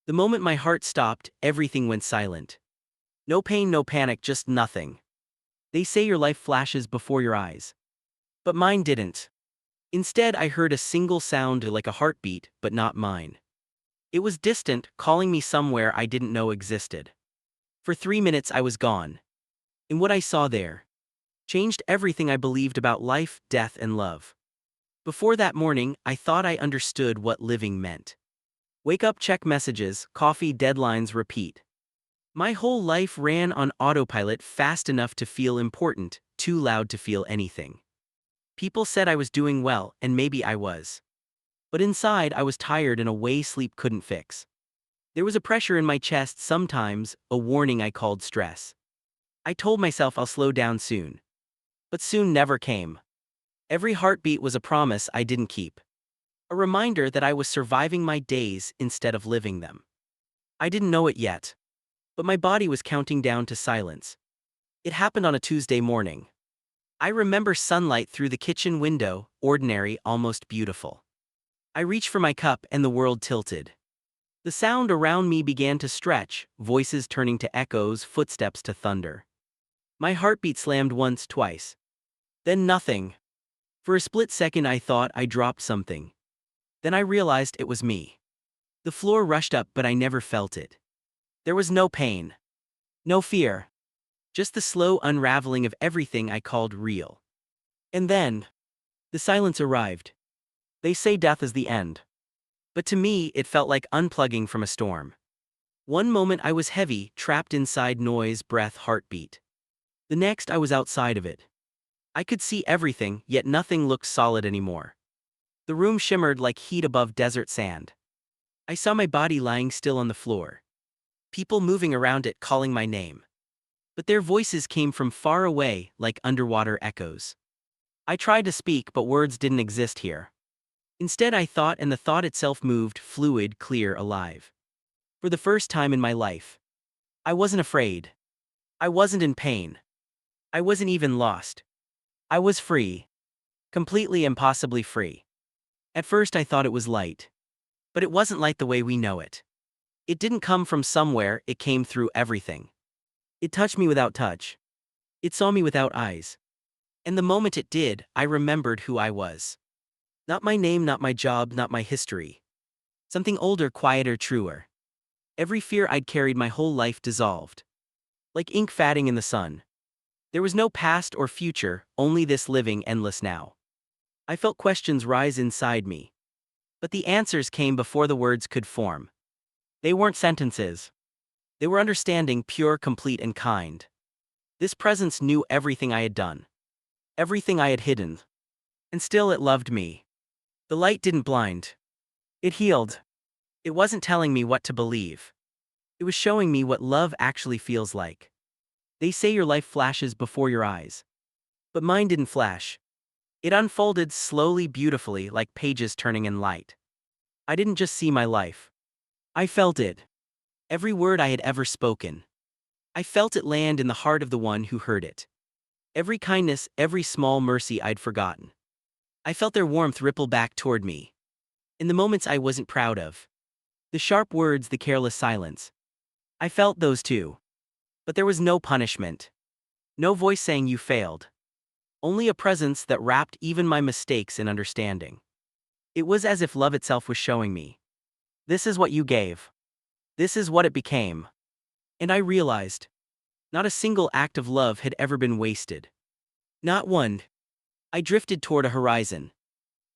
The moment my heart stopped, everything went silent. No pain, no panic, just nothing. They say your life flashes before your eyes. But mine didn't. Instead, I heard a single sound like a heartbeat, but not mine. It was distant, calling me somewhere I didn't know existed. For 3 minutes I was gone. And what I saw there changed everything I believed about life, death, and love. Before that morning, I thought I understood what living meant. Wake up, check messages, coffee, deadlines, repeat. My whole life ran on autopilot, fast enough to feel important, too loud to feel anything. People said I was doing well, and maybe I was. But inside, I was tired in a way sleep couldn't fix. There was a pressure in my chest sometimes, a warning I called stress. I told myself I'll slow down soon. But soon never came. Every heartbeat was a promise I didn't keep. A reminder that I was surviving my days instead of living them. I didn't know it yet. But my body was counting down to silence. It happened on a Tuesday morning. I remember sunlight through the kitchen window, ordinary, almost beautiful. I reached for my cup and the world tilted. The sound around me began to stretch, voices turning to echoes, footsteps to thunder. My heartbeat slammed once, twice. Then nothing. For a split second I thought I dropped something. Then I realized it was me. The floor rushed up, but I never felt it. There was no pain. No fear. Just the slow unraveling of everything I called real. And then, the silence arrived. They say death is the end. But to me, it felt like unplugging from a storm. One moment I was heavy, trapped inside noise, breath, heartbeat. The next I was outside of it. I could see everything, yet nothing looked solid anymore. The room shimmered like heat above desert sand. I saw my body lying still on the floor. People moving around it, calling my name. But their voices came from far away, like underwater echoes. I tried to speak, but words didn't exist here. Instead I thought, and the thought itself moved, fluid, clear, alive. For the first time in my life, I wasn't afraid. I wasn't in pain. I wasn't even lost. I was free. Completely, impossibly free. At first I thought it was light. But it wasn't light the way we know it. It didn't come from somewhere, it came through everything. It touched me without touch. It saw me without eyes. And the moment it did, I remembered who I was. Not my name, not my job, not my history. Something older, quieter, truer. Every fear I'd carried my whole life dissolved. Like ink fading in the sun. There was no past or future, only this living endless now. I felt questions rise inside me. But the answers came before the words could form. They weren't sentences. They were understanding, pure, complete, and kind. This presence knew everything I had done. Everything I had hidden. And still it loved me. The light didn't blind. It healed. It wasn't telling me what to believe. It was showing me what love actually feels like. They say your life flashes before your eyes. But mine didn't flash. It unfolded slowly, beautifully, like pages turning in light. I didn't just see my life. I felt it. Every word I had ever spoken. I felt it land in the heart of the one who heard it. Every kindness, every small mercy I'd forgotten. I felt their warmth ripple back toward me. In the moments I wasn't proud of. The sharp words, the careless silence. I felt those too. But there was no punishment. No voice saying you failed. Only a presence that wrapped even my mistakes in understanding. It was as if love itself was showing me. This is what you gave. This is what it became. And I realized. Not a single act of love had ever been wasted. Not one. I drifted toward a horizon.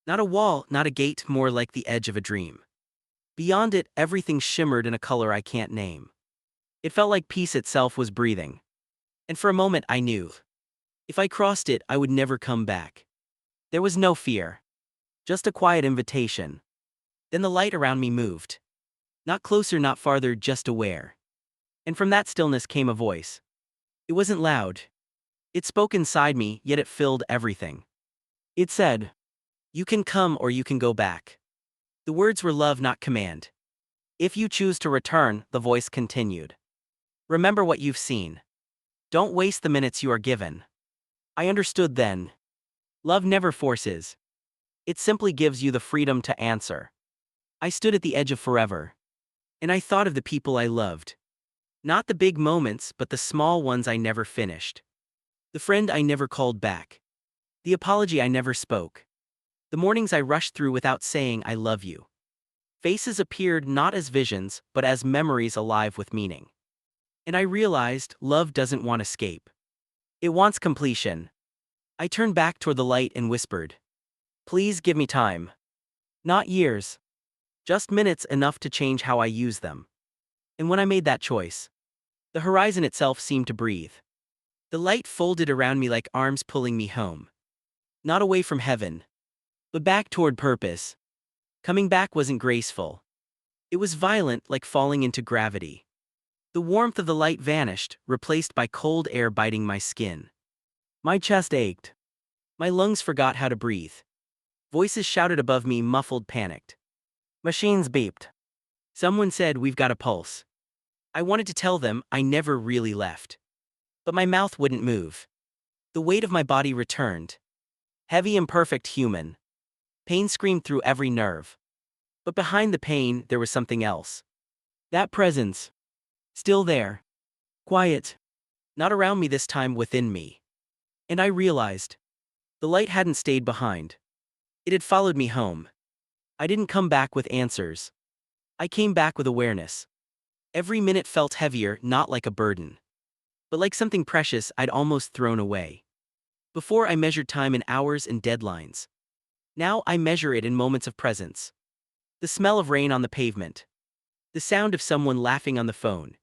Not a wall, not a gate, more like the edge of a dream. Beyond it, everything shimmered in a color I can't name. It felt like peace itself was breathing. And for a moment I knew. If I crossed it, I would never come back. There was no fear. Just a quiet invitation. Then the light around me moved. Not closer, not farther, just aware. And from that stillness came a voice. It wasn't loud. It spoke inside me, yet it filled everything. It said, "You can come or you can go back." The words were love, not command. If you choose to return, the voice continued. Remember what you've seen. Don't waste the minutes you are given. I understood then. Love never forces. It simply gives you the freedom to answer. I stood at the edge of forever. And I thought of the people I loved. Not the big moments, but the small ones I never finished. The friend I never called back. The apology I never spoke. The mornings I rushed through without saying I love you. Faces appeared not as visions, but as memories alive with meaning. And I realized love doesn't want escape. It wants completion. I turned back toward the light and whispered, "Please give me time. Not years. Just minutes enough to change how I use them." And when I made that choice, the horizon itself seemed to breathe. The light folded around me like arms pulling me home. Not away from heaven, but back toward purpose. Coming back wasn't graceful. It was violent, like falling into gravity. The warmth of the light vanished, replaced by cold air biting my skin. My chest ached. My lungs forgot how to breathe. Voices shouted above me, muffled, panicked. Machines beeped. Someone said, "We've got a pulse." I wanted to tell them I never really left. But my mouth wouldn't move. The weight of my body returned. Heavy, imperfect, human. Pain screamed through every nerve. But behind the pain, there was something else. That presence. Still there. Quiet. Not around me this time, within me. And I realized. The light hadn't stayed behind. It had followed me home. I didn't come back with answers. I came back with awareness. Every minute felt heavier, not like a burden, but like something precious I'd almost thrown away. Before I measured time in hours and deadlines. Now I measure it in moments of presence. The smell of rain on the pavement. The sound of someone laughing on the phone.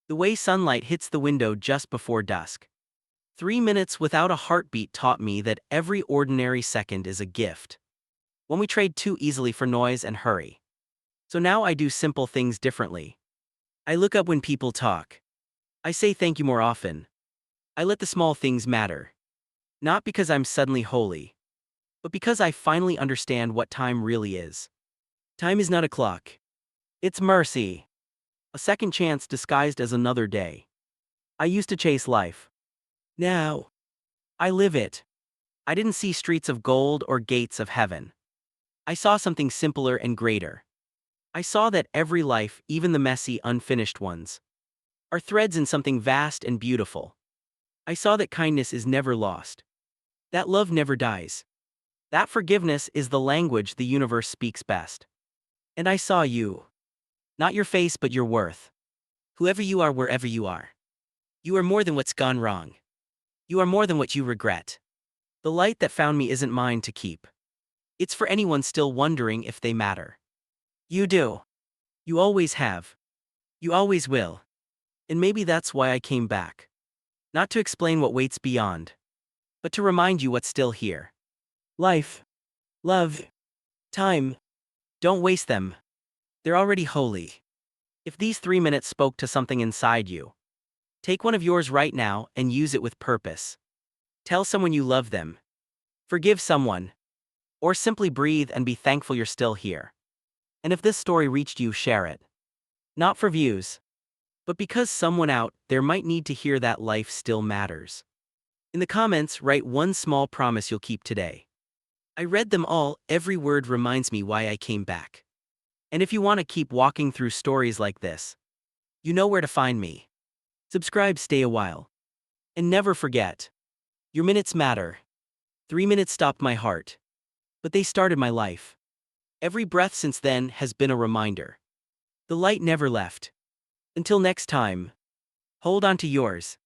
The way sunlight hits the window just before dusk. 3 minutes without a heartbeat taught me that every ordinary second is a gift. When we trade too easily for noise and hurry. So now I do simple things differently. I look up when people talk. I say thank you more often. I let the small things matter. Not because I'm suddenly holy, but because I finally understand what time really is. Time is not a clock. It's mercy. A second chance disguised as another day. I used to chase life. Now, I live it. I didn't see streets of gold or gates of heaven. I saw something simpler and greater. I saw that every life, even the messy, unfinished ones, are threads in something vast and beautiful. I saw that kindness is never lost. That love never dies. That forgiveness is the language the universe speaks best. And I saw you. Not your face, but your worth. Whoever you are, wherever you are. You are more than what's gone wrong. You are more than what you regret. The light that found me isn't mine to keep. It's for anyone still wondering if they matter. You do. You always have. You always will. And maybe that's why I came back. Not to explain what waits beyond, but to remind you what's still here. Life. Love. Time. Don't waste them. They're already holy. If these 3 minutes spoke to something inside you, take one of yours right now and use it with purpose. Tell someone you love them. Forgive someone. Or simply breathe and be thankful you're still here. And if this story reached you, share it. Not for views, but because someone out there might need to hear that life still matters. In the comments, write one small promise you'll keep today. I read them all, every word reminds me why I came back. And if you want to keep walking through stories like this, you know where to find me. Subscribe, stay a while. And never forget, your minutes matter. 3 minutes stopped my heart, but they started my life. Every breath since then has been a reminder. The light never left. Until next time, hold on to yours.